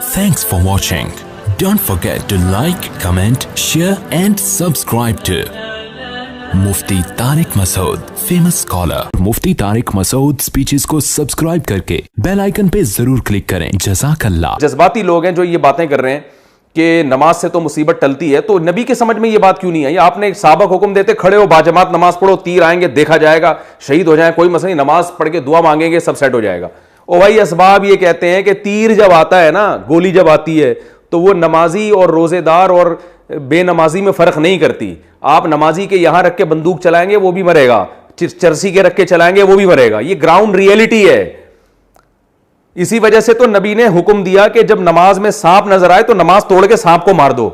Thanks for watching. Don't forget to like, comment, share and subscribe to Mufti Tariq Masood, famous scholar. Mufti Tariq Masood speeches को subscribe करके bell icon पे जरूर click करें. जज़ाकल्लाह. जज्बाती लोग हैं जो ये बातें कर रहे हैं कि नमाज से तो मुसीबत टलती है, तो नबी के समझ में ये बात क्यों नहीं आई? आपने साहबा को हुक्म देते खड़े हो, बाजमात नमाज पढ़ो, तीर आएंगे, देखा जाएगा, शहीद हो जाए, कोई मसला नहीं, नमाज पढ़ के दुआ मांगेंगे, सब सेट हो जाएगा. ओ भाई, असबाब ये कहते हैं कि तीर जब आता है ना, गोली जब आती है, तो वो नमाजी और रोजेदार और बेनमाजी में फर्क नहीं करती. आप नमाजी के यहां रख के बंदूक चलाएंगे वो भी मरेगा, चरसी के रख के चलाएंगे वो भी मरेगा. ये ग्राउंड रियलिटी है. इसी वजह से तो नबी ने हुक्म दिया कि जब नमाज में सांप नजर आए तो नमाज तोड़ के सांप को मार दो.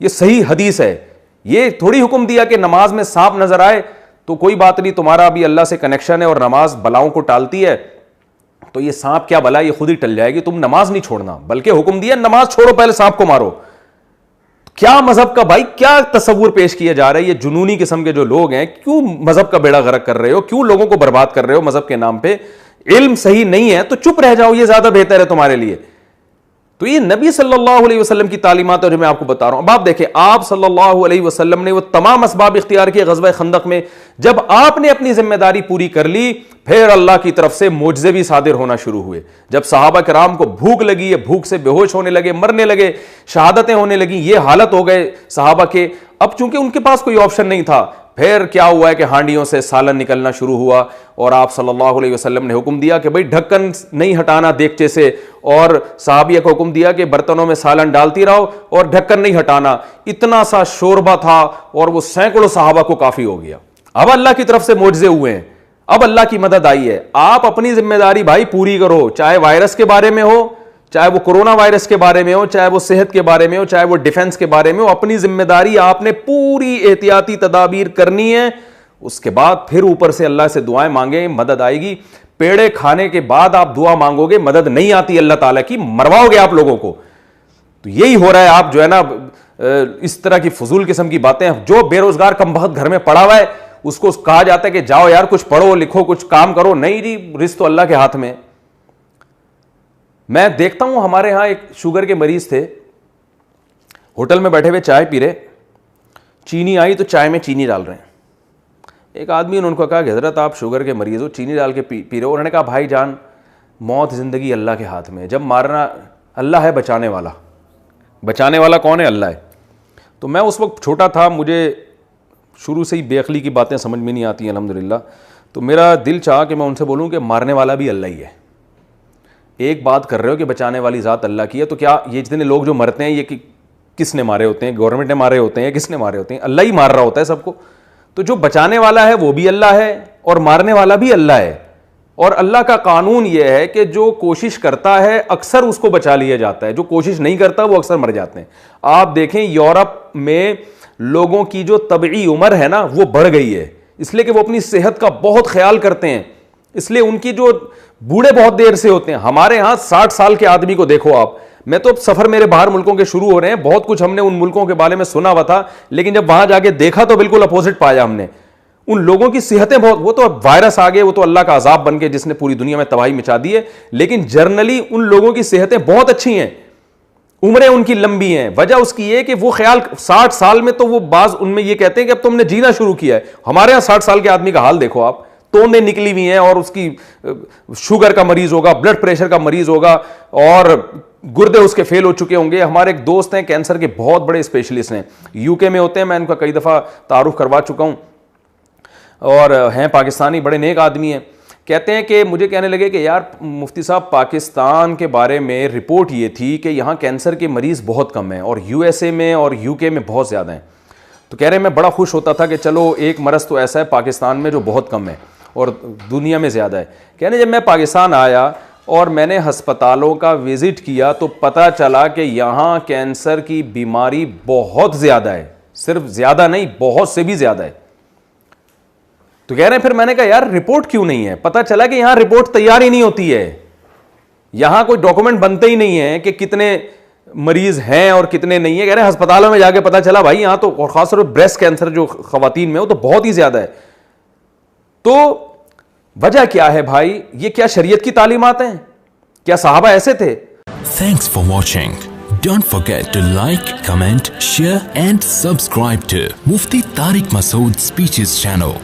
ये सही हदीस है. ये थोड़ी हुक्म दिया कि नमाज में सांप नजर आए तो कोई बात नहीं, तुम्हारा अभी अल्लाह से कनेक्शन है और नमाज बलाओं को टालती है, तो ये सांप क्या बला, ये खुद ही टल जाएगी, तुम नमाज नहीं छोड़ना. बल्कि हुक्म दिया नमाज छोड़ो, पहले सांप को मारो. क्या मजहब का भाई क्या तस्वुर पेश किया जा रहा है? ये जुनूनी किस्म के जो लोग हैं, क्यों मजहब का बेड़ा गर्क कर रहे हो? क्यों लोगों को बर्बाद कर रहे हो मजहब के नाम पे? इल्म सही नहीं है तो चुप रह जाओ, ये ज्यादा बेहतर है तुम्हारे लिए. तो ये नबी सल्लल्लाहु अलैहि वसल्लम की तालीमात है जो मैं आपको बता रहा हूं. अब आप देखें, आप सल्लल्लाहु अलैहि वसल्लम ने वो तमाम असबाब इख्तियार किए ग़ज़वा खंदक में. जब आपने अपनी जिम्मेदारी पूरी कर ली, फिर अल्लाह की तरफ से मोजज़े भी सादिर होना शुरू हुए. जब सहाबा किराम को भूख लगी है, भूख से बेहोश होने लगे, मरने लगे, शहादतें होने लगी, ये हालत हो गए सहाबा के. अब चूंकि उनके पास कोई ऑप्शन नहीं था, फिर क्या हुआ है कि हांडियों से सालन निकलना शुरू हुआ और आप सल्लल्लाहु अलैहि वसल्लम ने हुक्म दिया कि भाई ढक्कन नहीं हटाना देगचे से, और सहाबिया को हुक्म दिया कि बर्तनों में सालन डालती रहो और ढक्कन नहीं हटाना. इतना सा शोरबा था और वो सैकड़ों सहाबा को काफी हो गया. अब अल्लाह की तरफ से मोजज़े हुए हैं, अब अल्लाह की मदद आई है. आप अपनी जिम्मेदारी भाई पूरी करो, चाहे वायरस के बारे में हो, चाहे वो कोरोना वायरस के बारे में हो, चाहे वो सेहत के बारे में हो, चाहे वो डिफेंस के बारे में हो. अपनी जिम्मेदारी आपने पूरी एहतियाती तदाबीर करनी है. उसके बाद फिर ऊपर से अल्लाह से दुआएं मांगे, मदद आएगी. पेड़े खाने के बाद आप दुआ मांगोगे, मदद नहीं आती अल्लाह ताला की, मरवाओगे आप लोगों को. तो यही हो रहा है. आप जो है ना इस तरह की फजूल किस्म की बातें, जो बेरोजगार कमबख्त घर में पड़ा हुआ है उसको कहा जाता है कि जाओ यार कुछ पढ़ो लिखो, कुछ काम करो. नहीं जी, रिस्क तो अल्लाह के हाथ में. मैं देखता हूं, हमारे यहां एक शुगर के मरीज थे, होटल में बैठे हुए चाय पी रहे, चीनी आई तो चाय में चीनी डाल रहे हैं. एक आदमी ने उनको कहा कि हजरत आप शुगर के मरीज हो, चीनी डाल के पी रहे हो. उन्होंने कहा भाई जान, मौत जिंदगी अल्लाह के हाथ में है, जब मारना अल्लाह है, बचाने वाला. बचाने वाला कौन है? अल्लाह है. तो मैं उस वक्त छोटा था, मुझे शुरू से ही बेअक्ली की बातें समझ में नहीं आती अल्हम्दुलिल्लाह. तो मेरा दिल चाहा कि मैं उनसे बोलूं कि मारने वाला भी अल्लाह ही है. एक बात कर रहे हो कि बचाने वाली ज़ात अल्लाह की है, तो क्या ये जितने लोग जो मरते हैं ये किसने मारे होते हैं? गवर्नमेंट ने मारे होते हैं या किसने मारे होते हैं? अल्लाह ही मार रहा होता है सबको. तो जो बचाने वाला है वो भी अल्लाह है और मारने वाला भी अल्लाह है. और अल्लाह का कानून यह है कि जो कोशिश करता है अक्सर उसको बचा लिया जाता है, जो कोशिश नहीं करता वो अक्सर मर जाते हैं. आप देखें, यूरोप में लोगों की जो तबई उम्र है ना वो बढ़ गई है, इसलिए कि वो अपनी सेहत का बहुत ख्याल करते हैं, इसलिए उनकी जो बूढ़े बहुत देर से होते हैं. हमारे यहां 60 साल के आदमी को देखो आप. मैं तो सफर मेरे बाहर मुल्कों के शुरू हो रहे हैं, बहुत कुछ हमने उन मुल्कों के बारे में सुना हुआ था, लेकिन जब वहां जाके देखा तो बिल्कुल अपोजिट पाया हमने. उन लोगों की सेहतें बहुत, वो तो वायरस आ गए, वो तो अल्लाह का अजाब बन के जिसने पूरी दुनिया में तबाही मचा दी है, लेकिन जर्नली उन लोगों की सेहतें बहुत अच्छी हैं, उम्रें उनकी लंबी हैं. वजह उसकी ये कि वो ख्याल 60 साल में तो वो बाज उनमें ये कहते हैं कि अब तुमने जीना शुरू किया है. हमारे यहां 60 साल के आदमी का हाल देखो आप, तोंदें निकली हुई हैं और उसकी शुगर का मरीज होगा, ब्लड प्रेशर का मरीज होगा और गुर्दे उसके फेल हो चुके होंगे. हमारे एक दोस्त हैं कैंसर के बहुत बड़े स्पेशलिस्ट हैं, यूके में होते हैं, मैं इनका कई दफ़ा तारुफ करवा चुका हूं, और हैं पाकिस्तानी, बड़े नेक आदमी हैं. कहते हैं कि मुझे कहने लगे कि यार मुफ्ती साहब, पाकिस्तान के बारे में रिपोर्ट ये थी कि यहाँ कैंसर के मरीज़ बहुत कम हैं और यूएसए में और यूके में बहुत ज़्यादा हैं. तो कह रहे मैं बड़ा खुश होता था कि चलो एक मरज़ तो ऐसा है पाकिस्तान में जो बहुत कम है और दुनिया में ज़्यादा है. कहने जब मैं पाकिस्तान आया और मैंने हस्पतालों का विज़िट किया तो पता चला कि यहाँ कैंसर की बीमारी बहुत ज़्यादा है, सिर्फ ज़्यादा नहीं, बहुत से भी ज़्यादा है. तो कह रहे हैं फिर मैंने कहा यार रिपोर्ट क्यों नहीं है? पता चला कि यहां रिपोर्ट तैयार ही नहीं होती है, यहां कोई डॉक्यूमेंट बनते ही नहीं है कि कितने मरीज हैं और कितने नहीं है. कह रहे हैं अस्पतालों में जाके पता चला भाई यहां तो, और खासतौर पर ब्रेस्ट कैंसर जो खवातीन में हो तो बहुत ही ज्यादा है. तो वजह क्या है भाई? ये क्या शरीयत की तालीमात हैं? क्या सहाबा ऐसे थे? Thanks for watching. Don't forget to like, comment, share and subscribe to Mufti Tariq Masood Speeches channel.